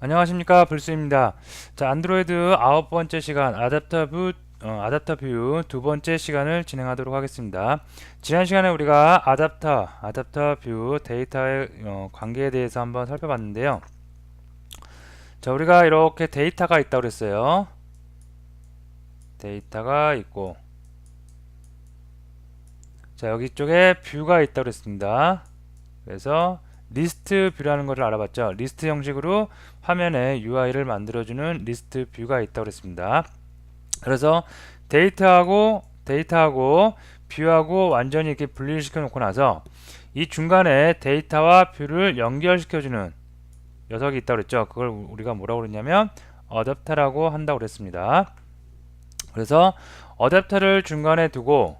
안녕하십니까, 불스입니다. 자, 안드로이드 9번째 시간 아답터 뷰 두 번째 시간을 진행하도록 하겠습니다. 지난 시간에 우리가 아답터 뷰 데이터의 관계에 대해서 한번 살펴봤는데요. 자, 우리가 이렇게 데이터가 있다고 그랬어요. 데이터가 있고, 자, 여기 쪽에 뷰가 있다고 그랬습니다. 그래서 리스트 뷰라는 것을 알아봤죠. 리스트 형식으로 화면에 UI를 만들어주는 리스트 뷰가 있다고 그랬습니다. 그래서 데이터하고 뷰하고 완전히 이렇게 분리를 시켜 놓고 나서 이 중간에 데이터와 뷰를 연결시켜주는 녀석이 있다고 그랬죠. 그걸 우리가 뭐라고 그랬냐면 어댑터라고 한다고 그랬습니다. 그래서 어댑터를 중간에 두고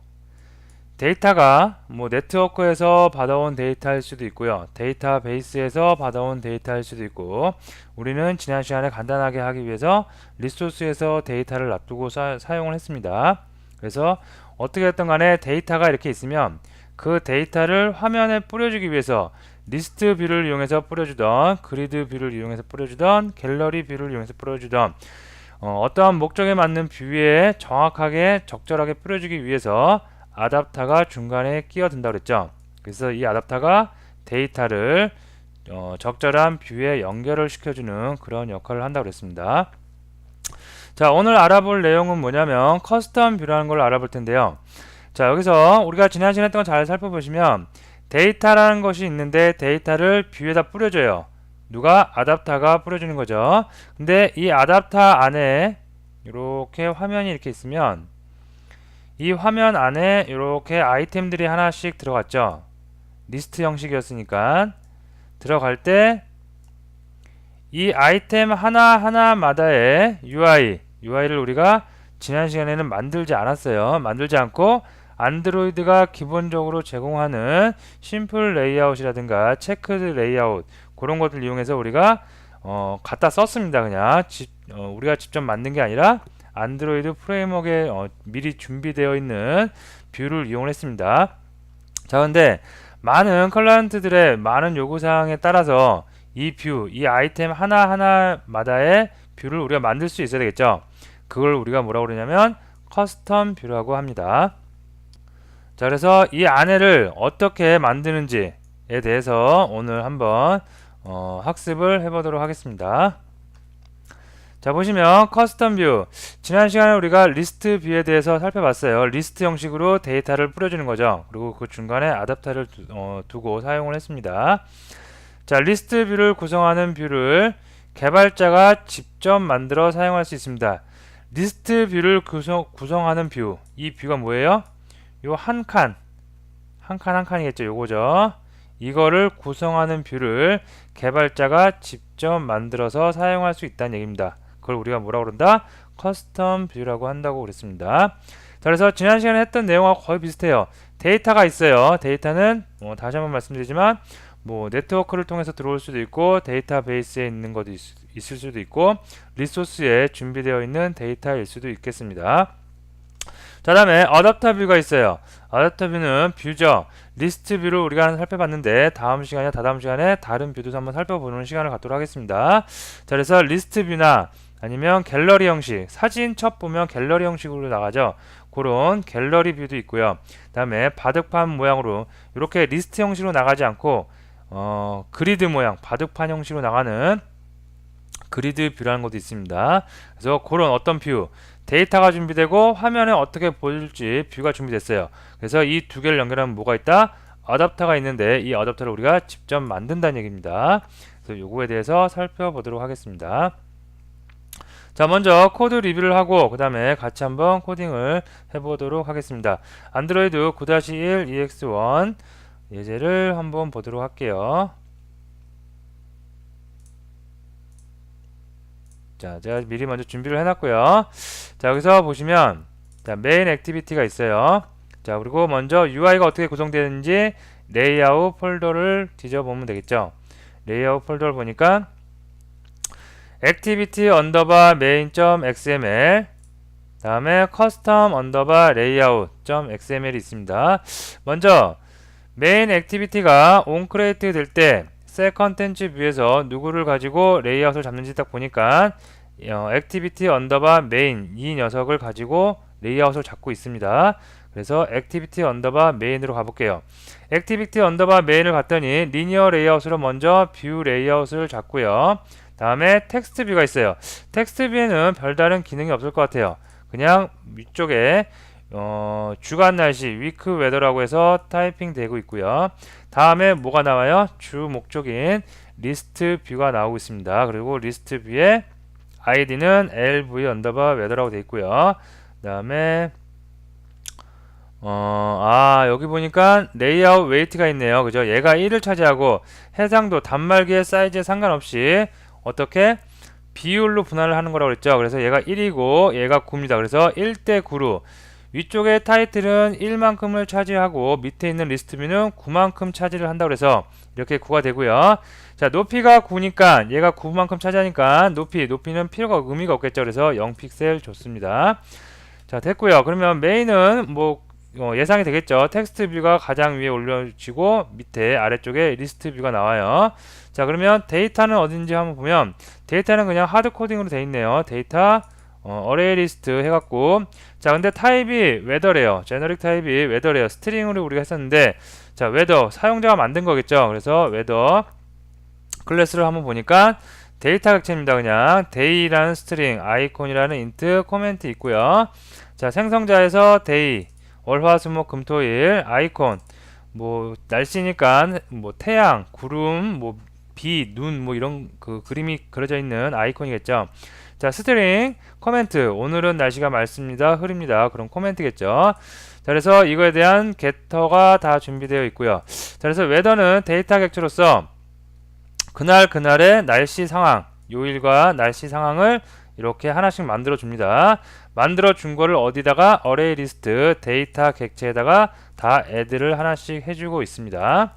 데이터가 뭐 네트워크에서 받아온 데이터일 수도 있고요. 데이터베이스에서 받아온 데이터일 수도 있고, 우리는 지난 시간에 간단하게 하기 위해서 리소스에서 데이터를 놔두고 사용을 했습니다. 그래서 어떻게 됐든 간에 데이터가 이렇게 있으면 그 데이터를 화면에 뿌려주기 위해서 리스트 뷰를 이용해서 뿌려주던, 그리드 뷰를 이용해서 뿌려주던, 갤러리 뷰를 이용해서 뿌려주던 어떠한 목적에 맞는 뷰에 정확하게 적절하게 뿌려주기 위해서 아답터가 중간에 끼어든다고 그랬죠. 그래서 이 아답터가 데이터를 적절한 뷰에 연결을 시켜주는 그런 역할을 한다고 그랬습니다. 자, 오늘 알아볼 내용은 뭐냐면 커스텀 뷰라는 걸 알아볼 텐데요. 자, 여기서 우리가 지난 시간에 했던 거 잘 살펴보시면 데이터라는 것이 있는데 데이터를 뷰에다 뿌려줘요. 누가? 아답터가 뿌려주는 거죠. 근데 이 아답터 안에 이렇게 화면이 이렇게 있으면 이 화면 안에 이렇게 아이템들이 하나씩 들어갔죠. 리스트 형식이었으니까 들어갈 때 이 아이템 하나하나마다의 UI를 우리가 지난 시간에는 만들지 않았어요. 만들지 않고 안드로이드가 기본적으로 제공하는 심플 레이아웃이라든가 체크드 레이아웃 그런 것들 이용해서 우리가 갖다 썼습니다. 그냥 우리가 직접 만든 게 아니라 안드로이드 프레임워크에 미리 준비되어 있는 뷰를 이용했습니다. 자, 근데 많은 클라이언트들의 많은 요구사항에 따라서 이 아이템 하나하나마다의 뷰를 우리가 만들 수 있어야 되겠죠. 그걸 우리가 뭐라고 그러냐면 커스텀 뷰라고 합니다. 자, 그래서 이 안에를 어떻게 만드는지에 대해서 오늘 한번 학습을 해보도록 하겠습니다. 자, 보시면 커스텀 뷰, 지난 시간에 우리가 리스트 뷰에 대해서 살펴봤어요. 리스트 형식으로 데이터를 뿌려주는 거죠. 그리고 그 중간에 아답터를 두고 사용을 했습니다. 자, 리스트 뷰를 구성하는 뷰를 개발자가 직접 만들어 사용할 수 있습니다. 리스트 뷰를 구성하는 뷰, 이 뷰가 뭐예요? 요 한 칸이겠죠. 요거죠. 이거를 구성하는 뷰를 개발자가 직접 만들어서 사용할 수 있다는 얘기입니다. 그걸 우리가 뭐라고 그런다? 커스텀 뷰라고 한다고 그랬습니다. 자, 그래서 지난 시간에 했던 내용하고 거의 비슷해요. 데이터가 있어요. 데이터는 다시 한번 말씀드리지만 네트워크를 통해서 들어올 수도 있고 데이터베이스에 있는 것도 있을 수도 있고 리소스에 준비되어 있는 데이터일 수도 있겠습니다. 자, 다음에 어댑터 뷰가 있어요. 어댑터 뷰는 뷰죠. 리스트 뷰를 우리가 살펴봤는데 다음 시간이나 다다음 시간에 다른 뷰도 한번 살펴보는 시간을 갖도록 하겠습니다. 자, 그래서 리스트 뷰나 아니면 갤러리 형식, 사진 첩 보면 갤러리 형식으로 나가죠. 그런 갤러리 뷰도 있고요. 다음에 바둑판 모양으로 이렇게 리스트 형식으로 나가지 않고 그리드 모양, 바둑판 형식으로 나가는 그리드 뷰라는 것도 있습니다. 그래서 그런 어떤 뷰, 데이터가 준비되고 화면에 어떻게 보일지 뷰가 준비됐어요. 그래서 이 두 개를 연결하면 뭐가 있다? 어댑터가 있는데 이 어댑터를 우리가 직접 만든다는 얘기입니다. 그래서 요거에 대해서 살펴보도록 하겠습니다. 자, 먼저 코드 리뷰를 하고 그 다음에 같이 한번 코딩을 해보도록 하겠습니다. 안드로이드 9-1 EX1 예제를 한번 보도록 할게요. 자, 제가 미리 먼저 준비를 해놨고요. 자, 여기서 보시면 자, 메인 액티비티가 있어요. 자, 그리고 먼저 UI가 어떻게 구성되는지 레이아웃 폴더를 뒤져보면 되겠죠. 레이아웃 폴더를 보니까 액티비티 언더바 메인.xml 다음에 커스텀 언더바 레이아웃.xml이 있습니다. 먼저 메인 액티비티가 온크리에이트 될 때 새 컨텐츠 뷰에서 누구를 가지고 레이아웃을 잡는지 딱 보니까 액티비티 언더바 메인 이 녀석을 가지고 레이아웃을 잡고 있습니다. 그래서 액티비티 언더바 메인으로 가볼게요. 액티비티 언더바 메인을 갔더니 리니어 레이아웃으로 먼저 뷰 레이아웃을 잡고요. 다음에 텍스트 뷰가 있어요. 텍스트 뷰에는 별다른 기능이 없을 것 같아요. 그냥 위쪽에 주간 날씨 위크 웨더라고 해서 타이핑 되고 있고요. 다음에 뭐가 나와요? 주 목적인 리스트 뷰가 나오고 있습니다. 그리고 리스트 뷰에 아이디는 lv 언더바 웨더라고 되어 있고요. 그 다음에 여기 보니까 레이아웃 웨이트가 있네요. 그죠? 얘가 1을 차지하고 해상도 단말기의 사이즈에 상관없이 어떻게 비율로 분할을 하는 거라고 그랬죠. 그래서 얘가 1이고 얘가 9입니다. 그래서 1대 9로 위쪽에 타이틀은 1만큼을 차지하고 밑에 있는 리스트 뷰는 9만큼 차지를 한다고 해서 이렇게 9가 되고요. 자, 높이가 9니까 얘가 9만큼 차지하니까 높이는 필요가 의미가 없겠죠. 그래서 0픽셀 좋습니다. 자, 됐고요. 그러면 메인은 뭐 예상이 되겠죠. 텍스트 뷰가 가장 위에 올려지고 밑에 아래쪽에 리스트 뷰가 나와요. 자, 그러면 데이터는 어딘지 한번 보면 데이터는 그냥 하드 코딩으로 되어 있네요. 데이터 어레이 리스트 해갖고 자, 근데 타입이 웨더래요. 제너릭 타입이 웨더래요. 스트링으로 우리가 했었는데 자, 웨더 사용자가 만든 거겠죠. 그래서 웨더 클래스를 한번 보니까 데이터 객체입니다. 그냥 데이라는 스트링, 아이콘이라는 인트, 코멘트 있고요. 자, 생성자에서 데이 월화수목 금토일 아이콘 뭐 날씨니까 뭐 태양, 구름, 뭐 비, 눈 뭐 이런 그 그림이 그려져 있는 아이콘이겠죠. 자, 스트링 코멘트 오늘은 날씨가 맑습니다. 흐립니다. 그럼 코멘트겠죠. 자, 그래서 이거에 대한 게터가 다 준비되어 있고요. 자, 그래서 웨더는 데이터 객체로서 그날의 날씨 상황, 요일과 날씨 상황을 이렇게 하나씩 만들어 줍니다. 만들어 준 거를 어디다가 어레이 리스트 데이터 객체에다가 다 애드를 하나씩 해주고 있습니다.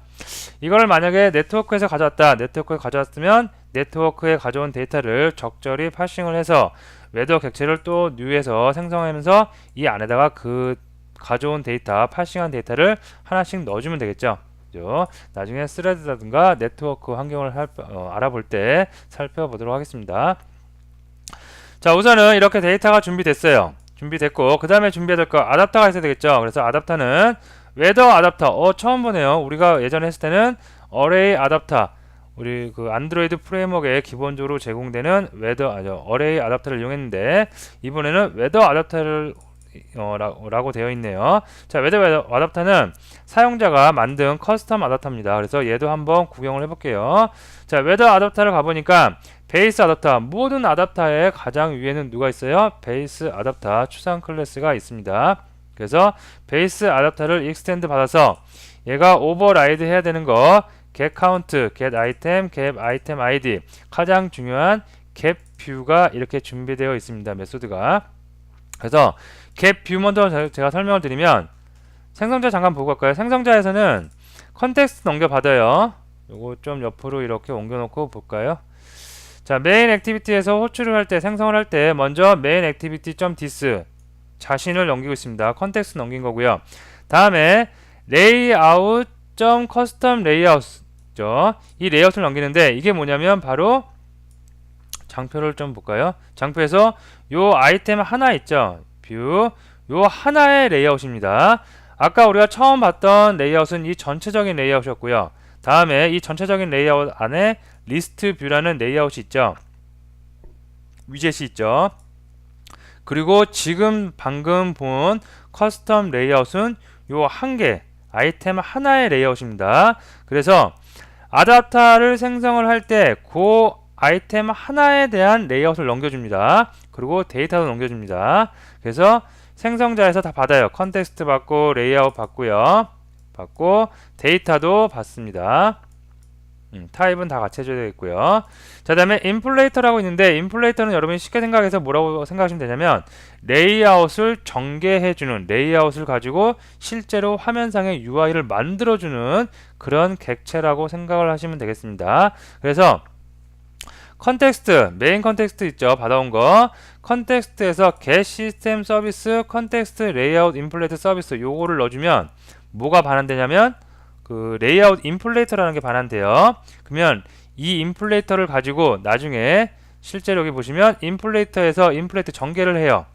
이걸 만약에 네트워크에서 가져왔다. 네트워크에 가져왔으면 네트워크에 가져온 데이터를 적절히 파싱을 해서 웨더 객체를 또 뉴에서 생성하면서 이 안에다가 그 가져온 데이터, 파싱한 데이터를 하나씩 넣어주면 되겠죠. 그죠? 나중에 스레드라든가 네트워크 환경을 알아볼 때 살펴보도록 하겠습니다. 자, 우선은 이렇게 데이터가 준비됐어요. 준비됐고 그 다음에 준비해야 될 거 아답터가 있어야 되겠죠. 그래서 아답터는 웨더 아답터 처음 보네요. 우리가 예전에 했을 때는 어레이 아답터 우리 그 안드로이드 프레임워크에 기본적으로 제공되는 어레이 아답터를 이용했는데 이번에는 웨더 아답터를 라고 되어 있네요. 자, 웨더 아답터는 사용자가 만든 커스텀 아답터입니다. 그래서 얘도 한번 구경을 해볼게요. 자, 웨더 아답터를 가보니까 베이스 아답터 모든 아답터의 가장 위에는 누가 있어요? 베이스 아답터 추상 클래스가 있습니다. 그래서 베이스 아답터를 익스텐드 받아서 얘가 오버라이드 해야 되는 거 get count, get item, get item id 가장 중요한 get view가 이렇게 준비되어 있습니다. 메소드가. 그래서 get view 먼저 제가 설명을 드리면 생성자 잠깐 보고 갈까요? 생성자에서는 컨텍스트 넘겨받아요. 요거 좀 옆으로 이렇게 옮겨놓고 볼까요? 자, 메인 액티비티에서 호출을 할 때 생성을 할 때 먼저 메인 액티비티 .dis 자신을 넘기고 있습니다. 컨텍스트 넘긴 거고요. 다음에 레이아웃 .custom 레이아웃죠. 이 레이아웃을 넘기는데 이게 뭐냐면 바로 장표를 좀 볼까요? 장표에서 요 아이템 하나 있죠. 뷰 요 하나의 레이아웃입니다. 아까 우리가 처음 봤던 레이아웃은 이 전체적인 레이아웃이었고요. 다음에 이 전체적인 레이아웃 안에 리스트 뷰라는 레이아웃이 있죠. 위젯이 있죠. 그리고 지금 방금 본 커스텀 레이아웃은 요 한 개 아이템 하나의 레이아웃입니다. 그래서 아답터를 생성을 할 때 그 아이템 하나에 대한 레이아웃을 넘겨줍니다. 그리고 데이터도 넘겨줍니다. 그래서 생성자에서 다 받아요. 컨텍스트 받고 레이아웃 받고요. 받고 데이터도 받습니다. 타입은 다 같이 해줘야 되겠고요. 자, 다음에 인플레이터라고 있는데 인플레이터는 여러분이 쉽게 생각해서 뭐라고 생각하시면 되냐면 레이아웃을 전개해주는 레이아웃을 가지고 실제로 화면상의 UI를 만들어주는 그런 객체라고 생각을 하시면 되겠습니다. 그래서 컨텍스트, 메인 컨텍스트 있죠. 받아온 거. 컨텍스트에서 get system service, 컨텍스트 레이아웃 인플레이트 서비스 요거를 넣어주면 뭐가 반환되냐면 그 그 레이아웃 인플레이터라는 게 반환돼요. 그러면 이 인플레이터를 가지고 나중에 실제로 여기 보시면 인플레이터에서 인플레이터 전개를 해요.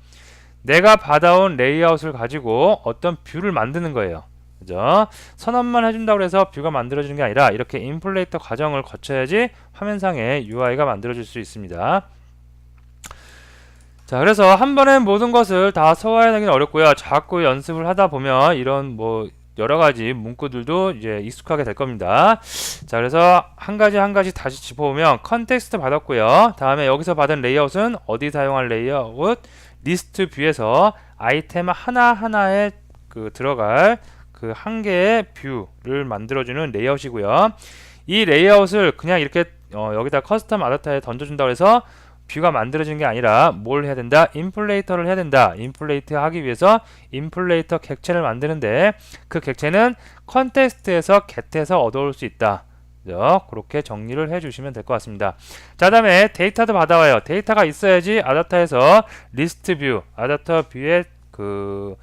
내가 받아온 레이아웃을 가지고 어떤 뷰를 만드는 거예요. 그죠? 선언만 해준다고 해서 뷰가 만들어지는 게 아니라 이렇게 인플레이터 과정을 거쳐야지 화면상에 UI가 만들어질 수 있습니다. 자, 그래서 한 번에 모든 것을 다 소화해내기는 어렵고요. 자꾸 연습을 하다 보면 이런 뭐 여러가지 문구들도 이제 익숙하게 될 겁니다. 자, 그래서 한 가지 다시 짚어보면 컨텍스트 받았고요. 다음에 여기서 받은 레이아웃은 어디 사용할 레이아웃? 리스트 뷰에서 아이템 하나하나에 그 들어갈 그 한 개의 뷰를 만들어주는 레이아웃이고요. 이 레이아웃을 그냥 이렇게 여기다 커스텀 아바타에 던져준다고 해서 뷰가 만들어지는 게 아니라 뭘 해야 된다? 인플레이터를 해야 된다. 인플레이트 하기 위해서 인플레이터 객체를 만드는데 그 객체는 컨텍스트에서 get에서 얻어올 수 있다. 그렇게 정리를 해주시면 될 것 같습니다. 자, 다음에 데이터도 받아와요. 데이터가 있어야지 아답터에서 리스트 뷰, 아답터 뷰에 그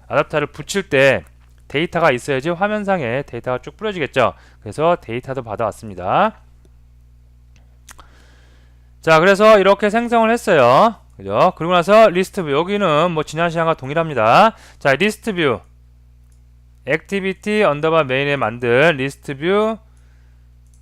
아답터를 붙일 때 데이터가 있어야지 화면상에 데이터가 쭉 뿌려지겠죠. 그래서 데이터도 받아왔습니다. 자, 그래서 이렇게 생성을 했어요. 그죠? 그리고 나서 리스트 뷰, 여기는 뭐 지난 시간과 동일합니다. 자, 리스트 뷰 액티비티 언더바 메인에 만든 리스트 뷰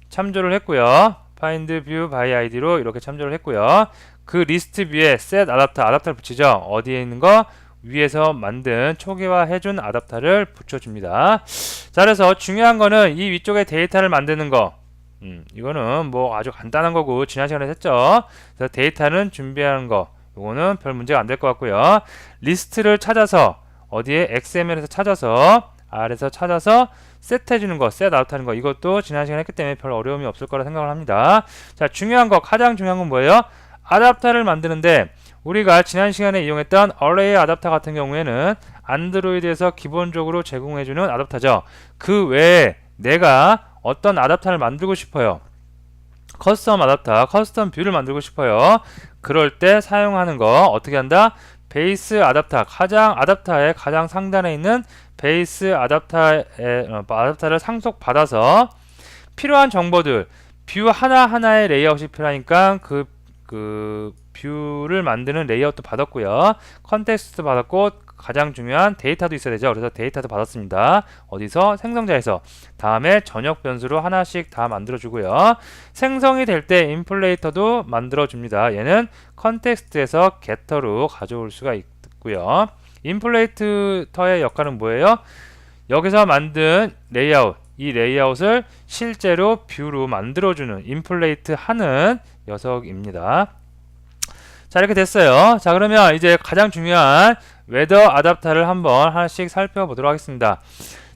참조를 했고요. find view by id로 이렇게 참조를 했고요. 그 리스트 뷰에 set 아답터를 붙이죠. 어디에 있는 거? 위에서 만든 초기화 해준 아답터를 붙여줍니다. 자, 그래서 중요한 거는 이 위쪽에 데이터를 만드는 거. 이거는 뭐 아주 간단한 거고 지난 시간에 했죠. 그래서 데이터는 준비하는 거. 이거는 별 문제가 안 될 것 같고요. 리스트를 찾아서 어디에 XML에서 찾아서 R에서 찾아서 셋해주는 거, 셋 아웃하는 거, 이것도 지난 시간에 했기 때문에 별 어려움이 없을 거라 생각을 합니다. 자, 중요한 거, 가장 중요한 건 뭐예요? 아답터를 만드는데 우리가 지난 시간에 이용했던 어레이 아답터 같은 경우에는 안드로이드에서 기본적으로 제공해주는 아답터죠. 그 외에 내가 어떤 아답터를 만들고 싶어요. 커스텀 아답터, 커스텀 뷰를 만들고 싶어요. 그럴 때 사용하는 거 어떻게 한다? 베이스 아답터, 아답터의 가장 상단에 있는 베이스 아답터를 상속받아서 필요한 정보들, 뷰 하나하나의 레이아웃이 필요하니까 그 뷰를 만드는 레이아웃도 받았고요. 컨텍스트도 받았고 가장 중요한 데이터도 있어야 되죠. 그래서 데이터도 받았습니다. 어디서? 생성자에서. 다음에 전역 변수로 하나씩 다 만들어주고요. 생성이 될 때 인플레이터도 만들어줍니다. 얘는 컨텍스트에서 getter로 가져올 수가 있고요. 인플레이터의 역할은 뭐예요? 여기서 만든 레이아웃, 이 레이아웃을 실제로 뷰로 만들어주는 인플레이트 하는 녀석입니다. 자, 이렇게 됐어요. 자, 그러면 이제 가장 중요한 웨더 아답터를 한번 하나씩 살펴보도록 하겠습니다.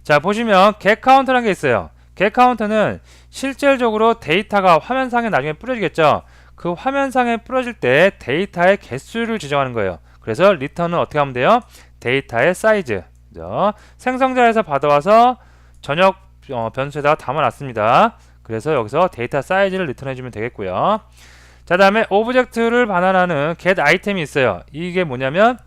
자, 보시면 getCounter라는 게 있어요. getCounter는 실질적으로 데이터가 화면상에 나중에 뿌려지겠죠. 그 화면상에 뿌려질 때 데이터의 개수를 지정하는 거예요. 그래서 return은 어떻게 하면 돼요? 데이터의 사이즈. 그죠? 생성자에서 받아와서 전역 변수에다가 담아놨습니다. 그래서 여기서 데이터 사이즈를 리턴해주면 되겠고요. 자, 다음에 오브젝트를 반환하는 get 아이템이 있어요. 이게 뭐냐면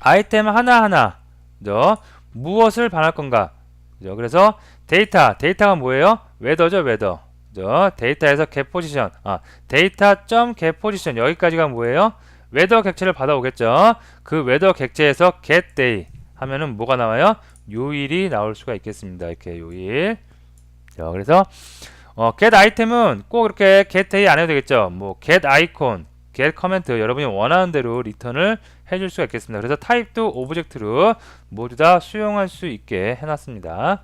아이템 하나하나, 그죠? 무엇을 반할 건가? 그죠? 그래서 데이터가 뭐예요? 웨더죠, 웨더. 그죠? 데이터에서 get 포지션, data.getPosition 여기까지가 뭐예요? 웨더 객체를 받아오겠죠. 그 웨더 객체에서 get day 하면은 뭐가 나와요? 요일이 나올 수가 있겠습니다. 이렇게 요일. 자, 그래서 get 아이템은 꼭 이렇게 get day 안 해도 되겠죠. 뭐 get icon, get comment 여러분이 원하는 대로 리턴을 해줄 수가 있겠습니다. 그래서 타입도 오브젝트로 모두 다 수용할 수 있게 해놨습니다.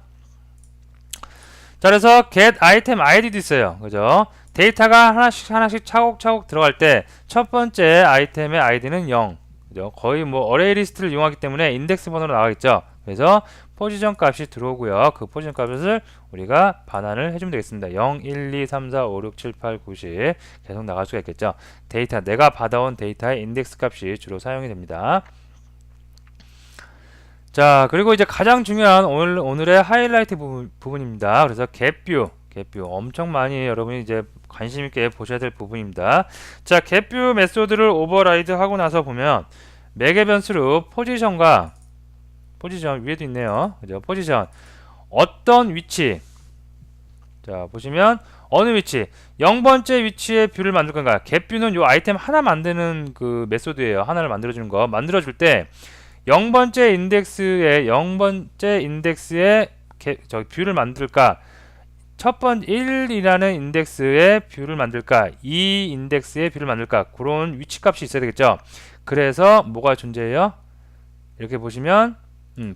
자, 그래서 get 아이템 id도 있어요. 그죠? 데이터가 하나씩 차곡차곡 들어갈 때 첫 번째 아이템의 id는 0. 그죠? 거의 뭐 어레이 리스트를 이용하기 때문에 인덱스 번호로 나가겠죠. 그래서 포지션 값이 들어오고요. 그 포지션 값을 우리가 반환을 해주면 되겠습니다. 0, 1, 2, 3, 4, 5, 6, 7, 8, 9, 10 계속 나갈 수가 있겠죠. 데이터, 내가 받아온 데이터의 인덱스 값이 주로 사용이 됩니다. 자, 그리고 이제 가장 중요한 오늘의 하이라이트 부분입니다. 그래서 getView 엄청 많이 여러분이 이제 관심 있게 보셔야 될 부분입니다. 자, getView 메소드를 오버라이드 하고 나서 보면 매개 변수로 포지션 위에도 있네요. 그죠? 포지션 어떤 위치, 자 보시면 어느 위치 0번째 위치에 뷰를 만들 건가. getView는 요 아이템 하나 만드는 그 메소드예요. 하나를 만들어주는 거. 만들어줄 때 0번째 인덱스에 뷰를 만들까, 첫 번째 1이라는 인덱스에 뷰를 만들까, 2 인덱스에 뷰를 만들까, 그런 위치 값이 있어야 되겠죠. 그래서 뭐가 존재해요? 이렇게 보시면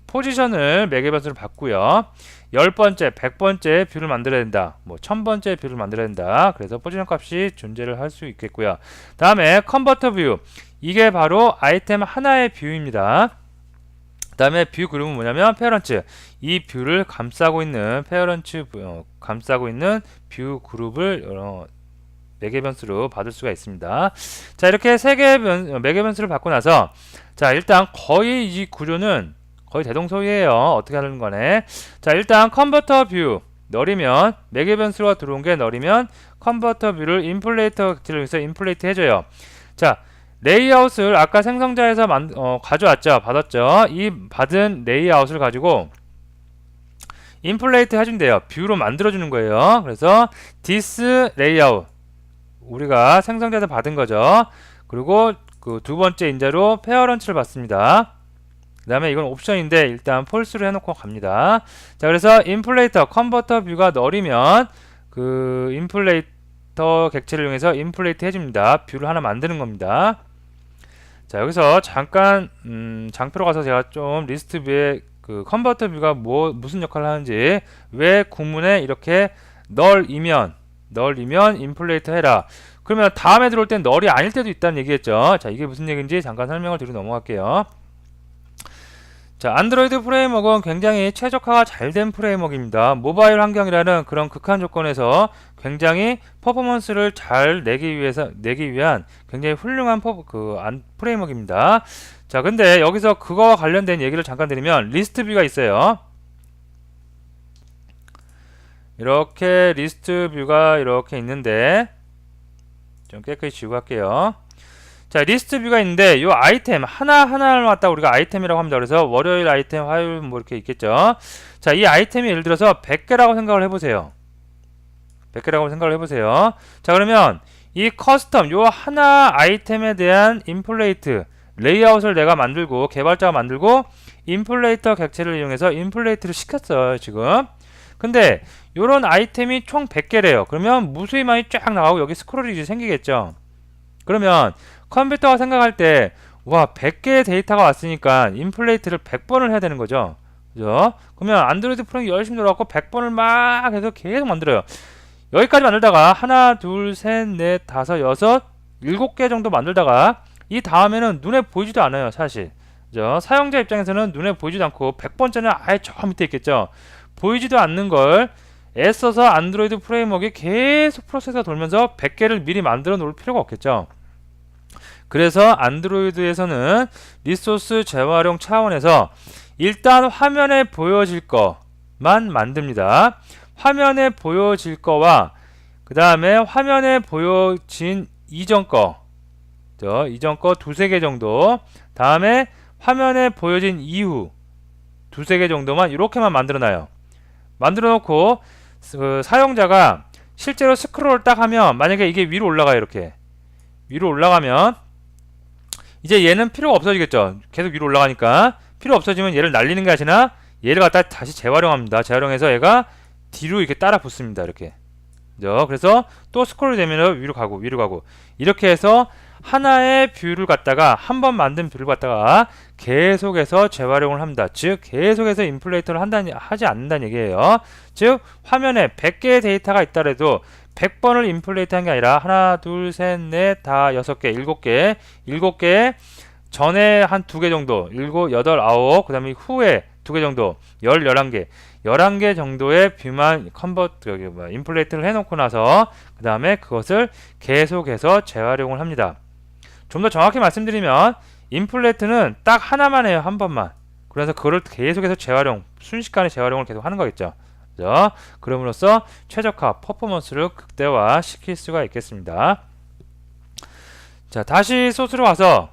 포지션을 매개변수로 바꾸요. 10번째, 100번째 뷰를 만들어야 된다. 뭐 1000번째 뷰를 만들어야 된다. 그래서 포지션 값이 존재를 할 수 있겠고요. 다음에 컨버터 뷰. 이게 바로 아이템 하나의 뷰입니다. 다음에 뷰 그룹은 뭐냐면 페어런츠. 이 뷰를 감싸고 있는 감싸고 있는 뷰 그룹을 매개변수로 받을 수가 있습니다. 자, 이렇게 세 개의 매개변수를 받고 나서, 자, 일단 거의 이 구조는 거의 대동소이해요. 어떻게 하는 거네. 자, 일단 컨버터 뷰 널이면, 매개변수가 들어온 게 널이면 컨버터 뷰를 인플레이터 객체를 위해서 인플레이트 해줘요. 자, 레이아웃을 아까 생성자에서 가져왔죠. 받았죠. 이 받은 레이아웃을 가지고 인플레이트 해준대요. 뷰로 만들어주는 거예요. 그래서 this layout, 우리가 생성자에서 받은 거죠. 그리고 그 두 번째 인자로 페어런츠를 받습니다. 그 다음에 이건 옵션인데 일단 폴스로 해놓고 갑니다. 자, 그래서 인플레이터 컨버터 뷰가 널이면 그 인플레이터 객체를 이용해서 인플레이트 해줍니다. 뷰를 하나 만드는 겁니다. 자, 여기서 잠깐 장표로 가서 제가 좀 리스트 뷰의 그 컨버터 뷰가 무슨 역할을 하는지, 왜 구문에 이렇게 널이면 인플레이트 해라, 그러면 다음에 들어올 땐 널이 아닐 때도 있다는 얘기겠죠. 자, 이게 무슨 얘기인지 잠깐 설명을 드리고 넘어갈게요. 자, 안드로이드 프레임워크는 굉장히 최적화가 잘 된 프레임워크입니다. 모바일 환경이라는 그런 극한 조건에서 굉장히 퍼포먼스를 잘 내기 위한 굉장히 훌륭한 프레임워크입니다. 자, 근데 여기서 그거와 관련된 얘기를 잠깐 드리면 리스트 뷰가 있어요. 이렇게 리스트 뷰가 이렇게 있는데, 좀 깨끗이 지우고 할게요. 자, 리스트 뷰가 있는데 요 아이템 하나하나를 갖다 우리가 아이템이라고 합니다. 그래서 월요일 아이템, 화요일 뭐 이렇게 있겠죠. 자, 이 아이템이 예를 들어서 100개라고 생각을 해보세요. 100개라고 생각을 해보세요. 자, 그러면 이 커스텀 요 하나 아이템에 대한 인플레이트 레이아웃을 내가 만들고, 개발자가 만들고 인플레이터 객체를 이용해서 인플레이트를 시켰어요 지금. 근데 요런 아이템이 총 100개래요. 그러면 무수히많이 쫙 나가고 여기 스크롤이 이제 생기겠죠. 그러면 컴퓨터가 생각할 때, 와, 100개의 데이터가 왔으니까 인플레이트를 100번을 해야 되는 거죠. 그죠? 그러면 안드로이드 프로그램이 열심히 돌아가고 100번을 막 해서 계속 만들어요. 여기까지 만들다가 하나, 둘, 셋, 넷, 다섯, 여섯, 7개 정도 만들다가 이 다음에는 눈에 보이지도 않아요, 사실. 그죠? 사용자 입장에서는 눈에 보이지도 않고 100번째는 아예 저 밑에 있겠죠. 보이지도 않는 걸 애써서 안드로이드 프레임워크가 계속 프로세스가 돌면서 100개를 미리 만들어 놓을 필요가 없겠죠. 그래서 안드로이드에서는 리소스 재활용 차원에서 일단 화면에 보여질 것만 만듭니다. 화면에 보여질 거와 그 다음에 화면에 보여진 이전 거, 이전 거 두세 개 정도, 다음에 화면에 보여진 이후 두세 개 정도만 이렇게만 만들어놔요. 만들어 놓고 그 사용자가 실제로 스크롤을 딱 하면, 만약에 이게 위로 올라가요. 이렇게 위로 올라가면 이제 얘는 필요가 없어지겠죠. 계속 위로 올라가니까 필요 없어지면 얘를 날리는 게 아니라 얘를 갖다 다시 재활용합니다. 재활용해서 얘가 뒤로 이렇게 따라 붙습니다. 이렇게. 그래서 또 스크롤이 되면 위로 가고 이렇게 해서 하나의 뷰를 갖다가, 한 번 만든 뷰를 갖다가 계속해서 재활용을 합니다. 즉 계속해서 인플레이터를 하지 않는다는 얘기예요. 즉 화면에 100개의 데이터가 있다래도 100번을 인플레이트 한 게 아니라 하나, 둘, 셋, 넷, 다 6개, 7개 전에 한 2개 정도, 7, 8, 9, 그 다음에 후에 2개 정도, 11개 정도의 뷰만 인플레이트를 해놓고 나서 그 다음에 그것을 계속해서 재활용을 합니다. 좀 더 정확히 말씀드리면 인플레이트는 딱 하나만 해요. 한 번만. 그래서 그걸 계속해서 순식간에 재활용을 계속 하는 거겠죠. 그죠? 그럼으로써 최적화 퍼포먼스를 극대화 시킬 수가 있겠습니다. 자, 다시 소스로 와서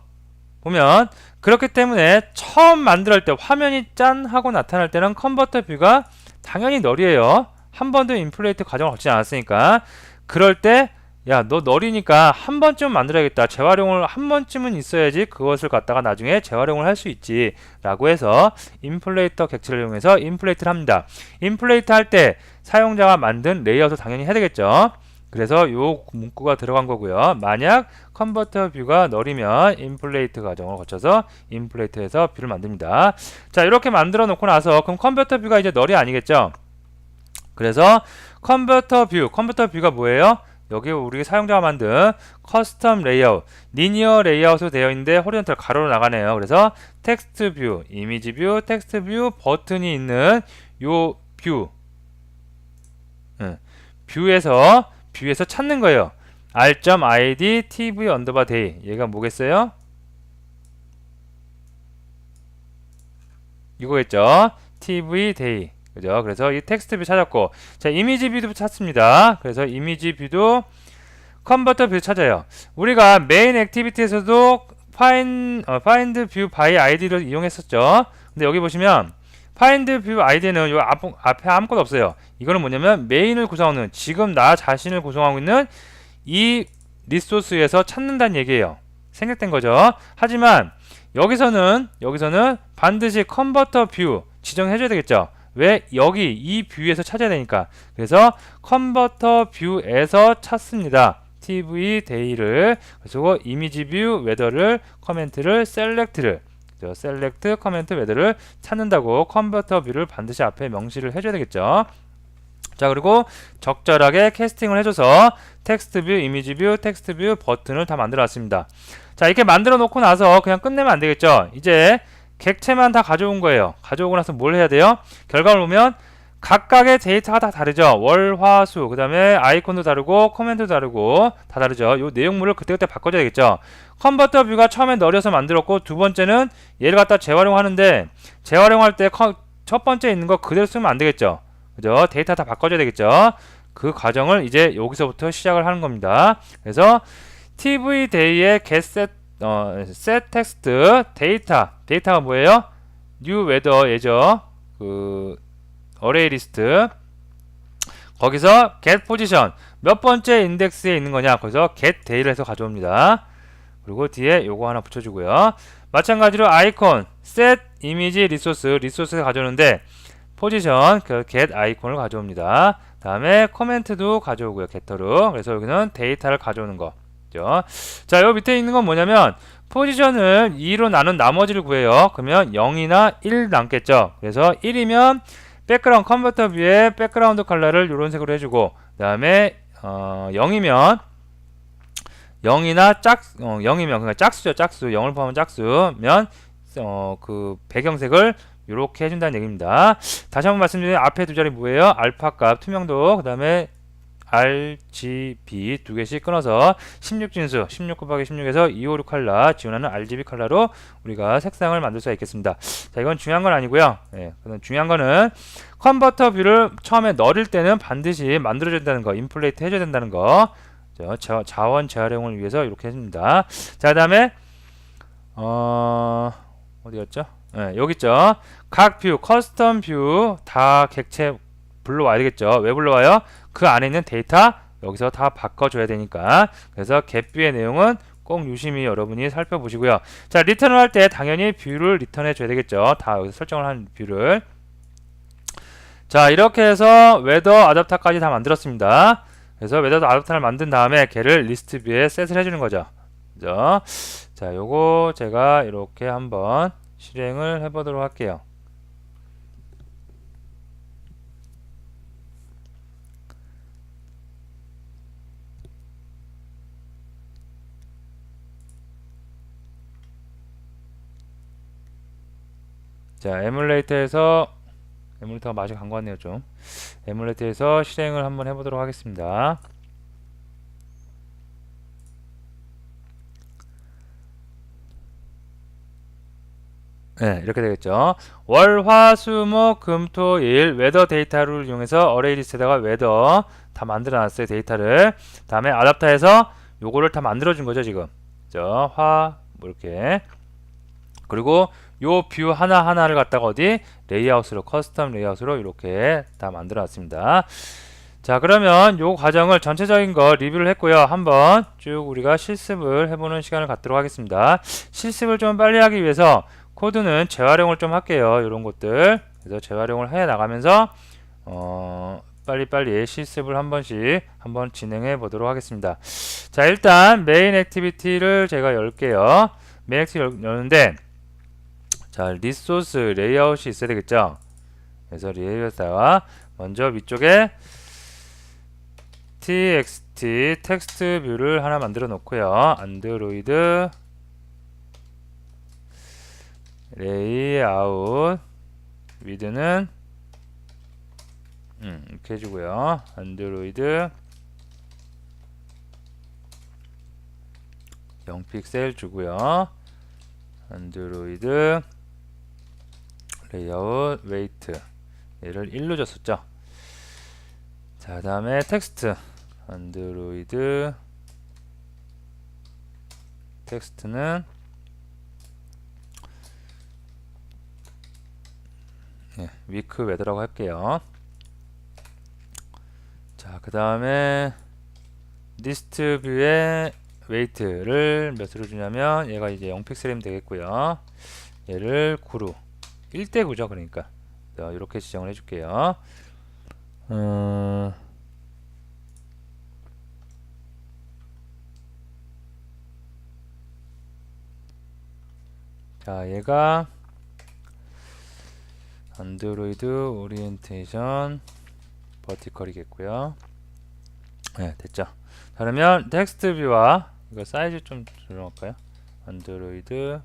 보면, 그렇기 때문에 처음 만들 때 화면이 짠 하고 나타날 때는 컨버터 뷰가 당연히 널이에요. 한 번도 인플레이트 과정을 거치지 않았으니까. 그럴 때 야, 너 널이니까 한 번쯤 만들어야겠다. 재활용을 한 번쯤은 있어야지 그것을 갖다가 나중에 재활용을 할 수 있지 라고 해서 인플레이터 객체를 이용해서 인플레이트를 합니다. 인플레이트 할 때 사용자가 만든 레이아웃을 당연히 해야 되겠죠. 그래서 요 문구가 들어간 거고요. 만약 컨버터 뷰가 널이면 인플레이트 과정을 거쳐서 인플레이트해서 뷰를 만듭니다. 자, 이렇게 만들어 놓고 나서 그럼 컨버터 뷰가 이제 널이 아니겠죠. 그래서 컨버터 뷰가 뭐예요? 여기 우리 사용자가 만든 커스텀 레이아웃, 리니어 레이아웃으로 되어 있는데 호리존탈 가로로 나가네요. 그래서 텍스트 뷰, 이미지 뷰, 텍스트 뷰 버튼이 있는 요 뷰에서 찾는 거예요. r.id tv 언더바 day. 얘가 뭐겠어요? 이거겠죠? tv day. 그죠? 그래서 이 텍스트 뷰 찾았고, 자, 이미지 뷰도 찾습니다. 그래서 이미지 뷰도 컨버터 뷰 찾아요. 우리가 메인 액티비티에서도 find view by id를 이용했었죠. 근데 여기 보시면 find view id는 요 앞에 아무것도 없어요. 이거는 뭐냐면 메인을 구성하는, 지금 나 자신을 구성하고 있는 이 리소스에서 찾는다는 얘기예요. 생략된 거죠. 하지만 여기서는 반드시 컨버터 뷰 지정해줘야 되겠죠. 왜? 여기 이 뷰에서 찾아야 되니까. 그래서 컨버터 뷰에서 찾습니다. TV day를. 그리고 이미지 뷰 웨더를 커멘트를 셀렉트를 셀렉트 커멘트 웨더를 찾는다고 컨버터 뷰를 반드시 앞에 명시를 해줘야 되겠죠. 자, 그리고 적절하게 캐스팅을 해줘서 텍스트 뷰, 이미지 뷰, 텍스트 뷰 버튼을 다 만들어 놨습니다. 자, 이렇게 만들어 놓고 나서 그냥 끝내면 안 되겠죠. 이제 객체만 다 가져온 거예요. 가져오고 나서 뭘 해야 돼요? 결과를 보면 각각의 데이터가 다 다르죠. 월, 화, 수, 그 다음에 아이콘도 다르고 코멘트도 다르고 다 다르죠. 요 내용물을 그때그때 바꿔줘야 되겠죠. 컨버터 뷰가 처음에 널려서 만들었고, 두 번째는 얘를 갖다 재활용하는데, 재활용할 때 첫 번째 있는 거 그대로 쓰면 안 되겠죠. 그죠? 데이터 다 바꿔줘야 되겠죠. 그 과정을 이제 여기서부터 시작을 하는 겁니다. 그래서 TV day의 get set text 데이터가 뭐예요? new weather 예죠. 그 어레이 리스트. 거기서 get position 몇 번째 인덱스에 있는 거냐, 거기서 get day를 해서 가져옵니다. 그리고 뒤에 요거 하나 붙여주고요. 마찬가지로 아이콘 set 이미지 리소스 가져오는데 포지션 그 get 아이콘을 가져옵니다. 다음에 코멘트도 가져오고요. get터로. 그래서 여기는 데이터를 가져오는 거. 자, 요 밑에 있는 건 뭐냐면 포지션을 2로 나눈 나머지를 구해요. 그러면 0이나 1 남겠죠. 그래서 1이면 백그라운드 컨버터 뷰에 백그라운드 컬러를 이런 색으로 해주고, 그 다음에 0이면 0이나 0이면 그러니까 짝수죠. 짝수. 0을 포함한 짝수면 그 배경색을 이렇게 해준다는 얘기입니다. 다시 한번 말씀드리면 앞에 두 자리 뭐예요? 알파 값, 투명도, 그 다음에 RGB 두 개씩 끊어서 16진수 16 곱하기 16에서 256 컬러 지원하는 RGB 컬러로 우리가 색상을 만들 수가 있겠습니다. 자, 이건 중요한 건 아니고요. 중요한 거는 컨버터 뷰를 처음에 넣을 때는 반드시 만들어줘야 된다는 거, 인플레이트 해줘야 된다는 거. 자원 재활용을 위해서 이렇게 해줍니다. 자, 그 다음에 어디였죠? 여기 있죠. 각 뷰, 커스텀 뷰 다 객체 불러와야 되겠죠. 왜 불러와요? 그 안에 있는 데이터 여기서 다 바꿔줘야 되니까. 그래서 get뷰의 내용은 꼭 유심히 여러분이 살펴보시고요. 자, 리턴을 할 때 당연히 뷰를 리턴해 줘야 되겠죠. 다 여기서 설정을 한 뷰를. 자, 이렇게 해서 웨더 아답터까지 다 만들었습니다. 그래서 웨더 아답터를 만든 다음에 걔를 리스트 뷰에 셋을 해주는 거죠. 그죠? 자, 요거 제가 이렇게 한번 실행을 해보도록 할게요. 자, 에뮬레이터가 맛이 간 것 같네요. 좀 에뮬레이터에서 실행을 한번 해보도록 하겠습니다. 네, 이렇게 되겠죠. 월, 화, 수, 목, 금, 토, 일 웨더 데이터를 이용해서 어레이 리스트에다가 웨더 다 만들어 놨어요. 데이터를. 다음에 아답터에서 요거를 다 만들어 준 거죠. 지금 화, 뭐 이렇게 그리고 요 뷰 하나하나를 갖다가 어디 레이아웃으로 커스텀 레이아웃으로 이렇게 다 만들어 놨습니다. 자, 그러면 요 과정을 전체적인 거 리뷰를 했고요. 한번 쭉 우리가 실습을 해보는 시간을 갖도록 하겠습니다. 실습을 좀 빨리 하기 위해서 코드는 재활용을 좀 할게요. 이런 것들. 그래서 재활용을 해 나가면서 빨리빨리 실습을 한 번씩 한번 진행해 보도록 하겠습니다. 자, 일단 메인 액티비티를 제가 열게요. 메인 액티비티 여는데, 자, 리소스 레이아웃이 있어야 되겠죠. 그래서 레이아웃에다가 먼저 위쪽에 txt 텍스트 뷰를 하나 만들어 놓고요. 안드로이드 레이아웃 위드는 이렇게 해주고요. 안드로이드 0픽셀 주고요. 안드로이드 레이아웃 웨이트 얘를 1로 줬었죠. 자, 다음에 텍스트 안드로이드 텍스트는 위크 웨더라고 할게요. 자, 그 다음에 리스트 뷰의 웨이트를 몇으로 주냐면 얘가 이제 0픽셀이면 되겠고요. 얘를 9로 1대 9죠. 그러니까 이렇게 지정을 해줄게요. 자, 얘가 안드로이드 오리엔테이션 버티컬이겠고요. 네, 됐죠. 자, 그러면 텍스트 뷰와 이거 사이즈 좀 조정할까요? 안드로이드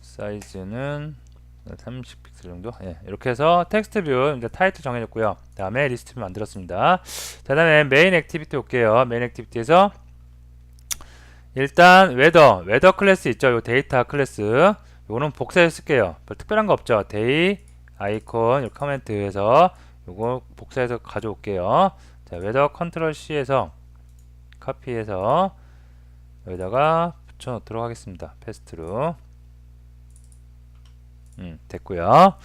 사이즈는 30픽셀 정도. 이렇게 해서 텍스트 뷰 이제 타이틀 정해졌고요. 다음에 리스트 뷰 만들었습니다. 자, 다음에 메인 액티비티 올게요. 메인 액티비티에서 일단 웨더 클래스 있죠. 요 데이터 클래스 요거는 복사해서 쓸게요. 별 특별한 거 없죠. 데이 아이콘 요 커멘트에서 요거 복사해서 가져올게요. 자, 웨더 컨트롤 C에서 카피해서 여기다가 붙여 놓도록 하겠습니다. 패스트로. 됐고요.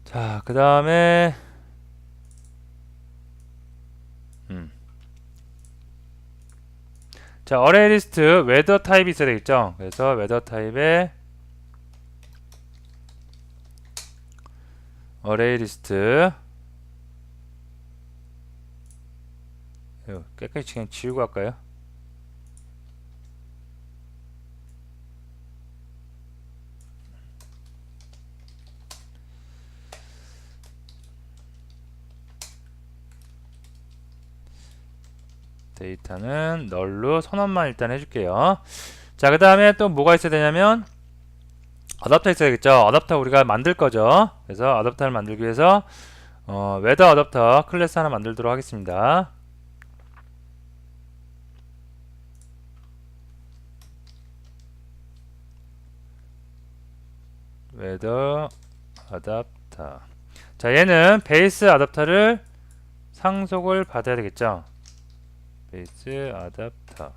자, 그 다음에 자, 어레이 리스트 웨더 타입이 있어야 되겠죠. 그래서 웨더 타입에 어레이 리스트 깨끗이 그냥 지우고 할까요? 데이터는 널로 선언만 일단 해줄게요. 자, 그 다음에 또 뭐가 있어야 되냐면 어댑터 있어야겠죠. 어댑터 우리가 만들 거죠. 그래서 어댑터를 만들기 위해서 웨더 어댑터 클래스 하나 만들도록 하겠습니다. 웨더 어댑터. 자, 얘는 베이스 어댑터를 상속을 받아야 되겠죠. 베이스 어댑터.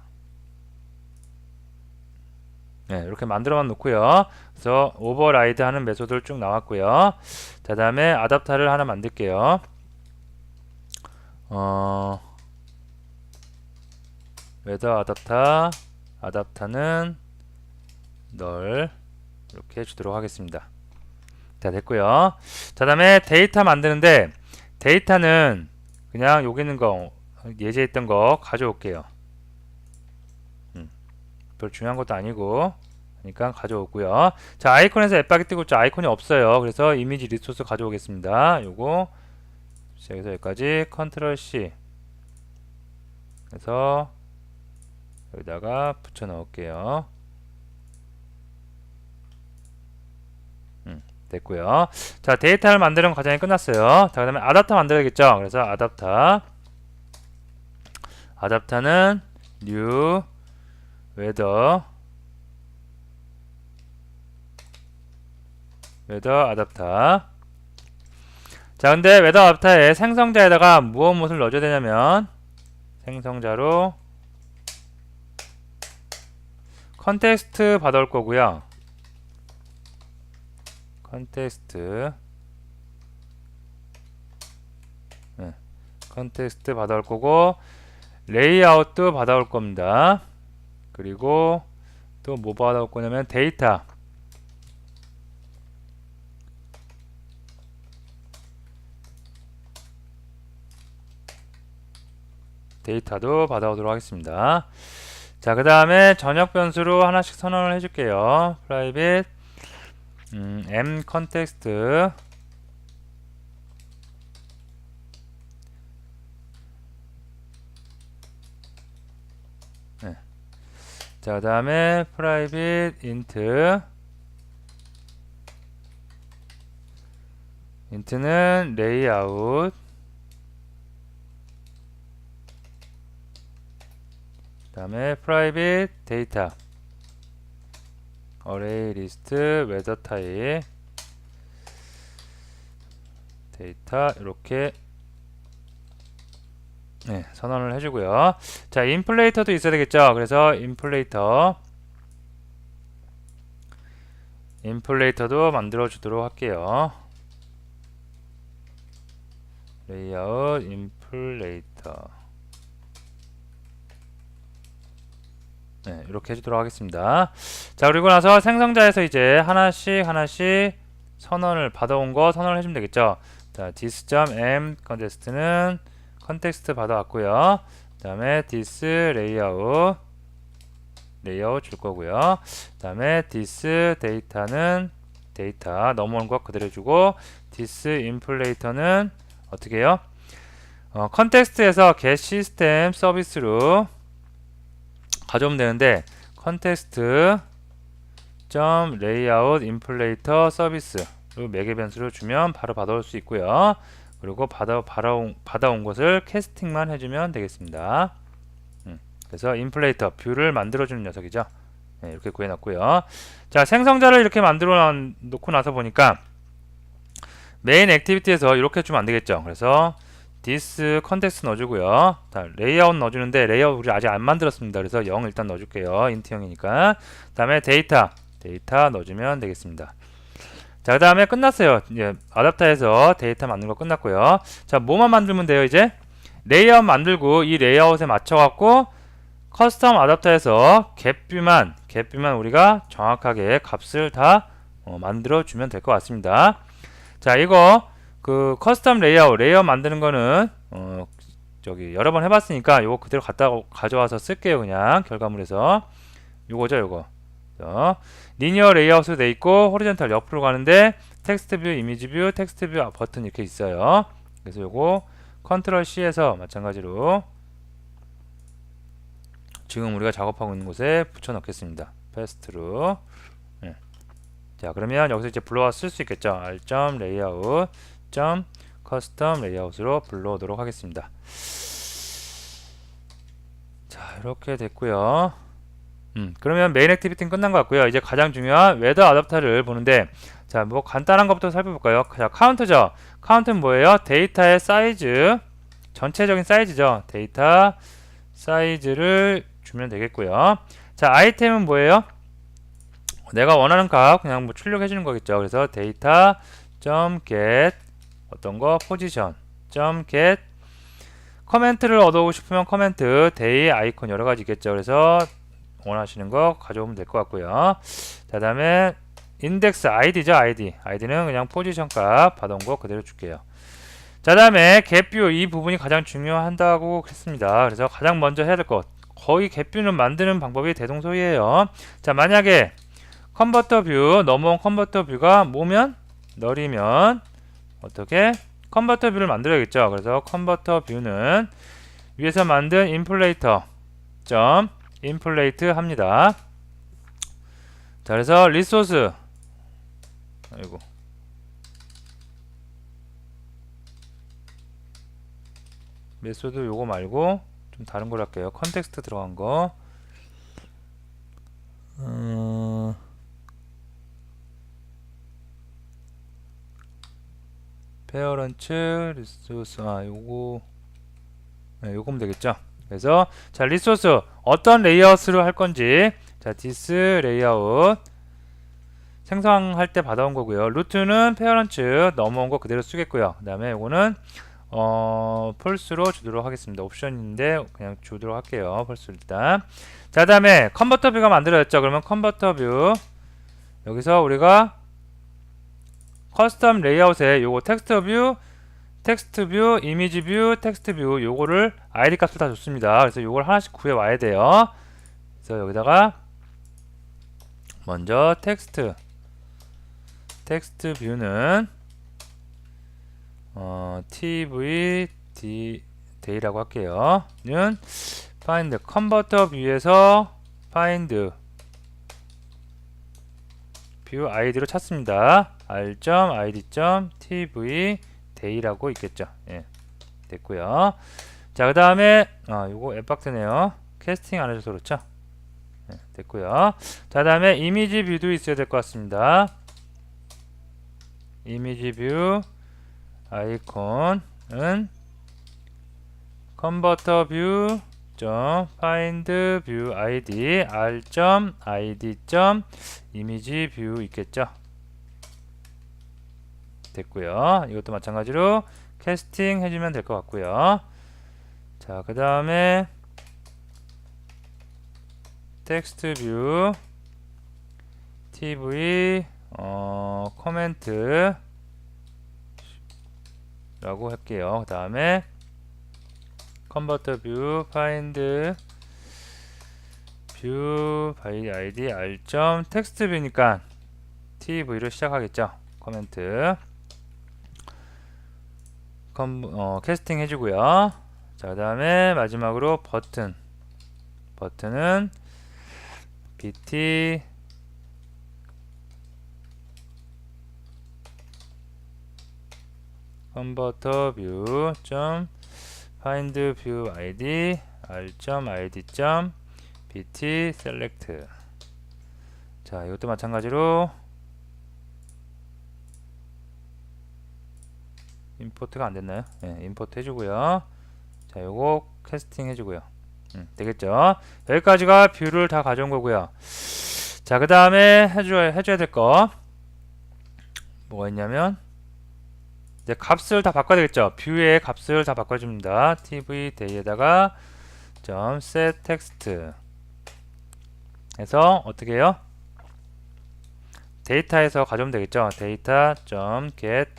네, 이렇게 만들어만 놓고요. 그래서 오버라이드 하는 메소드를 쭉 나왔고요. 자, 다음에 어댑터를 하나 만들게요. 웨더 어댑터 어댑터는 널 이렇게 해주도록 하겠습니다. 자, 됐고요. 자, 다음에 데이터 만드는데 데이터는 그냥 여기 있는 거 예제했던 거 가져올게요. 별 중요한 것도 아니고 그러니까 가져오고요. 자, 아이콘에서 앱박이 뜨고 있죠. 아이콘이 없어요. 그래서 이미지 리소스 가져오겠습니다. 요거 여기서 여기까지 컨트롤 C 그래서 여기다가 붙여 넣을게요. 됐고요. 자, 데이터를 만드는 과정이 끝났어요. 자, 그 다음에 아답터 만들어야겠죠. 그래서 아답터는 new 웨더 아답터. 자, 근데 웨더 아답터에 생성자에다가 무엇을 넣어줘야 되냐면 생성자로 컨텍스트 받아올 거고요. 컨텍스트 컨텍스트 받아올 거고, 레이아웃도 받아올 겁니다. 그리고 또 뭐 받아올 거냐면 데이터, 데이터도 받아오도록 하겠습니다. 자, 그 다음에 전역 변수로 하나씩 선언을 해줄게요. private m 컨텍스트 자, 그 다음에 private int는 layout, 그 다음에 private data array list weather type 데이터 이렇게 선언을 해주고요. 자, 인플레이터도 있어야 되겠죠. 그래서 인플레이터도 만들어 주도록 할게요. 레이아웃 인플레이터 이렇게 해주도록 하겠습니다. 자, 그리고 나서 생성자에서 이제 하나씩 선언을 받아온 거 선언을 해주면 되겠죠. 자, this.m 컨텍스트는 컨텍스트 받아왔고요. 그 다음에 this 레이아웃 줄 거고요. 그 다음에 this 데이터는 데이터 넘어온 거 그대로 주고, this 인플레이터는 어떻게 해요? 컨텍스트에서 get 시스템 서비스로 가져오면 되는데, 컨텍스트 점 레이아웃 인플레이터 서비스로 매개 변수를 주면 바로 받아올 수 있고요. 그리고 받아온 것을 캐스팅만 해주면 되겠습니다. 그래서 인플레이터 뷰를 만들어주는 녀석이죠. 이렇게 구해놨고요. 자, 생성자를 이렇게 만들어 놓고 나서 보니까 메인 액티비티에서 이렇게 주면 안되겠죠. 그래서 this 컨텍스트 넣어주고요. 자, 레이아웃 넣어주는데 레이아웃 우리 아직 안 만들었습니다. 그래서 0 일단 넣어줄게요. 인트형이니까. 그 다음에 데이터 넣어주면 되겠습니다. 자, 그 다음에 끝났어요. 이제 아답터에서 데이터 만든 거 끝났고요. 자, 뭐만 만들면 돼요? 이제 레이아웃 만들고 이 레이아웃에 맞춰갖고 커스텀 아답터에서 갭뷰만 우리가 정확하게 값을 다 만들어주면 될 것 같습니다. 자, 이거 그 커스텀 레이아웃 만드는 거는 저기 여러 번 해봤으니까 요거 그대로 가져와서 쓸게요. 그냥 결과물에서 요거죠, 요거. 리니어 레이아웃으로 돼 있고 호리젠탈 옆으로 가는데 텍스트 뷰, 이미지 뷰, 텍스트 뷰 버튼 이렇게 있어요. 그래서 요거 컨트롤 C에서 마찬가지로 지금 우리가 작업하고 있는 곳에 붙여 넣겠습니다. 패스트로. 자, 그러면 여기서 이제 불러와 쓸 수 있겠죠. r.layout custom layout으로 불러오도록 하겠습니다. 자, 이렇게 됐고요. 그러면 메인 액티비티는 끝난 것 같고요. 이제 가장 중요한 웨더 아답터를 보는데, 자, 뭐 간단한 것부터 살펴볼까요? 자, 카운트죠. 카운트는 뭐예요? 데이터의 사이즈, 전체적인 사이즈죠. 데이터 사이즈를 주면 되겠고요. 자, 아이템은 뭐예요? 내가 원하는 값 그냥 뭐 출력해 주는 거겠죠. 그래서 data.get 어떤 거 position.get 커멘트를 얻어오고 싶으면 커멘트, 데이 아이콘 여러 가지 있겠죠. 그래서 원하시는 거 가져오면 될 것 같고요. 자, 다음에 인덱스 id죠. id는 그냥 포지션 값 받아온 거 그대로 줄게요. 자, 다음에 갭뷰 이 부분이 가장 중요한다고 했습니다. 그래서 가장 먼저 해야 될 것, 거의 갭뷰는 만드는 방법이 대동소이해요. 자, 만약에 컨버터 뷰 넘어온 컨버터 뷰가 뭐면 널이면 어떻게 컨버터 뷰를 만들어야겠죠. 그래서 컨버터 뷰는 위에서 만든 인플레이터 점 인플레이트 합니다. 자, 그래서 리소스 메소드 요거 말고 좀 다른 걸 할게요. 컨텍스트 들어간 거. 페어런츠 리소스 요거 요거면 되겠죠. 그래서 자, 리소스 어떤 레이아웃으로 할 건지, 자, 자, this layout 생성할 때 받아온 거고요. 루트는 페어런츠 넘어온 거 그대로 쓰겠고요. 그 다음에 이거는 펄스로 주도록 하겠습니다. 옵션인데 그냥 주도록 할게요. 펄스 일단. 자, 그 다음에 컨버터 뷰가 만들어졌죠. 그러면 컨버터 뷰 여기서 우리가 커스텀 레이아웃에 요거 텍스트 뷰, 텍스트 뷰, 이미지 뷰, 텍스트 뷰 요거를 id 값을 다 줬습니다. 그래서 요걸 하나씩 구해 와야 돼요. 그래서 여기다가 먼저 텍스트 뷰는 tv day라고 할게요. 는 find 컨버터 뷰에서 find 뷰 id로 찾습니다. r.id.tv day라고 있겠죠. 예, 됐고요. 자, 그 다음에 요거 앱박스네요. 캐스팅 안 해줘서 그렇죠. 예, 됐고요. 자, 그 다음에 이미지 뷰도 있어야 될 것 같습니다. 이미지 뷰 아이콘은 컨버터 뷰 find view id r.id. 이미지 뷰 있겠죠. 됐고요. 이것도 마찬가지로 캐스팅 해주면 될 것 같고요. 자, 그 다음에 텍스트 뷰 tv 코멘트 라고 할게요. 그 다음에 컨버터 뷰 find view by id r. 텍스트 뷰니까 tv로 시작하겠죠. 코멘트 캐스팅 해주고요. 자, 그 다음에 마지막으로 버튼은 bt 컨버터 뷰 find view id r.id. bt select. 자, 이것도 마찬가지로 임포트가 안 됐나요? 네, 임포트 해주고요. 자, 요거 캐스팅 해주고요. 되겠죠? 여기까지가 뷰를 다 가져온 거고요. 자, 그 다음에 해줘야 될 거 뭐가 있냐면 이제 값을 다 바꿔야 되겠죠. 뷰의 값을 다 바꿔줍니다. tv day에다가 set text 해서 어떻게 해요? 데이터에서 가져오면 되겠죠. 데이터 get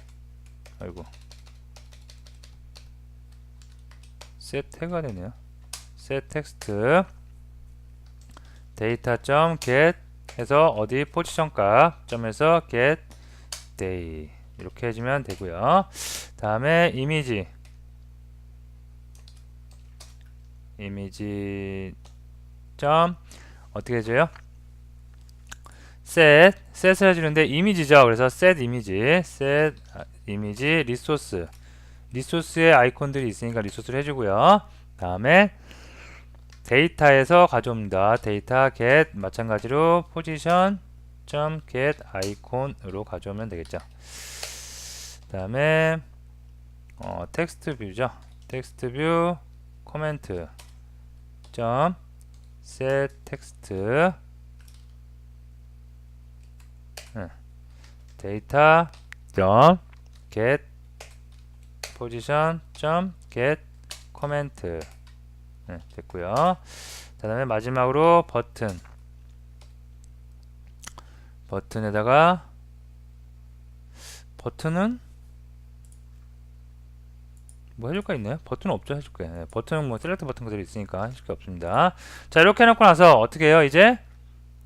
아이고 set 태그가 되네요. set text 데이터 get 해서 어디 포지션 값 점에서 get day 이렇게 해주면 되고요. 다음에 이미지 점 어떻게 해줘요? set을 해주는데 이미지죠. 그래서 set 이미지 리소스의 아이콘들이 있으니까 리소스를 해주고요. 다음에 데이터에서 가져옵니다. 데이터 get 마찬가지로 포지션 get 아이콘으로 가져오면 되겠죠. 다음에 텍스트 뷰죠. 텍스트 뷰 코멘트 set 텍스트 데이터 get 포지션 get 코멘트 됐고요. 그 다음에 마지막으로 버튼에다가 버튼은 뭐 해줄 거 있나요? 버튼은 없죠. 해줄 거예요. 네, 버튼은 뭐 셀렉트 버튼 그대로 있으니까 해줄 게 없습니다. 자, 이렇게 해놓고 나서 어떻게 해요? 이제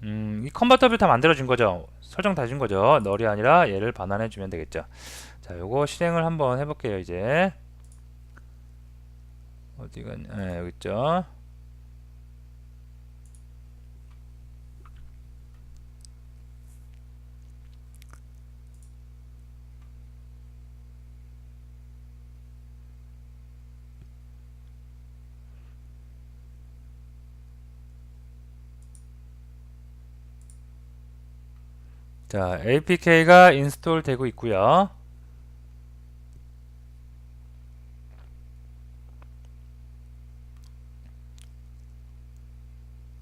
이 컨버터 뷰 다 만들어준 거죠. 설정 다 준 거죠. 널이 아니라 얘를 반환해 주면 되겠죠. 자, 요거 실행을 한번 해볼게요. 이제 어디가 네, 여기 있죠. 자, apk가 인스톨 되고 있고요.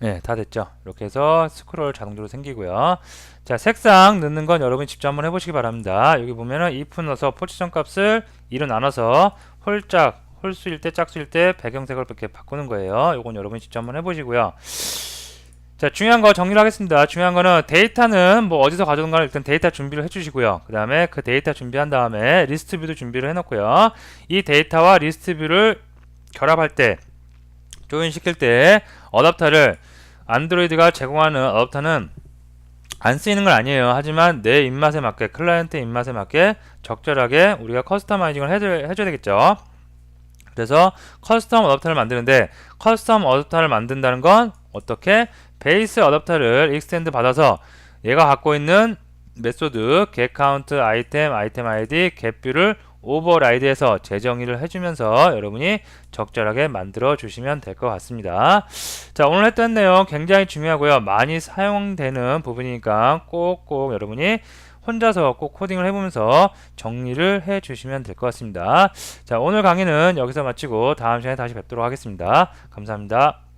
네, 다 됐죠. 이렇게 해서 스크롤 자동적으로 생기고요. 자, 색상 넣는 건 여러분이 직접 한번 해보시기 바랍니다. 여기 보면은 if 넣어서 포지션 값을 2로 나눠서 홀짝, 홀수일 때, 짝수일 때 배경색을 이렇게 바꾸는 거예요. 요건 여러분이 직접 한번 해보시고요. 자, 중요한 거 정리를 하겠습니다. 중요한 거는 데이터는 뭐 어디서 가져오는 거는 일단 데이터 준비를 해주시고요. 그 다음에 그 데이터 준비한 다음에 리스트 뷰도 준비를 해놓고요. 이 데이터와 리스트 뷰를 결합할 때, 조인 시킬 때 어댑터를 안드로이드가 제공하는 어댑터는 안 쓰이는 건 아니에요. 하지만 내 입맛에 맞게, 클라이언트 입맛에 맞게 적절하게 우리가 커스터마이징을 해줘야 되겠죠. 그래서 커스텀 어댑터를 만드는데, 커스텀 어댑터를 만든다는 건 어떻게? 베이스 어댑터를 익스텐드 받아서 얘가 갖고 있는 메소드 getCount 아이템, 아이템 ID, getView를 오버라이드해서 재정의를 해주면서 여러분이 적절하게 만들어 주시면 될 것 같습니다. 자, 오늘 했던 내용 굉장히 중요하고요. 많이 사용되는 부분이니까 꼭꼭 여러분이 혼자서 꼭 코딩을 해보면서 정리를 해 주시면 될 것 같습니다. 자, 오늘 강의는 여기서 마치고 다음 시간에 다시 뵙도록 하겠습니다. 감사합니다.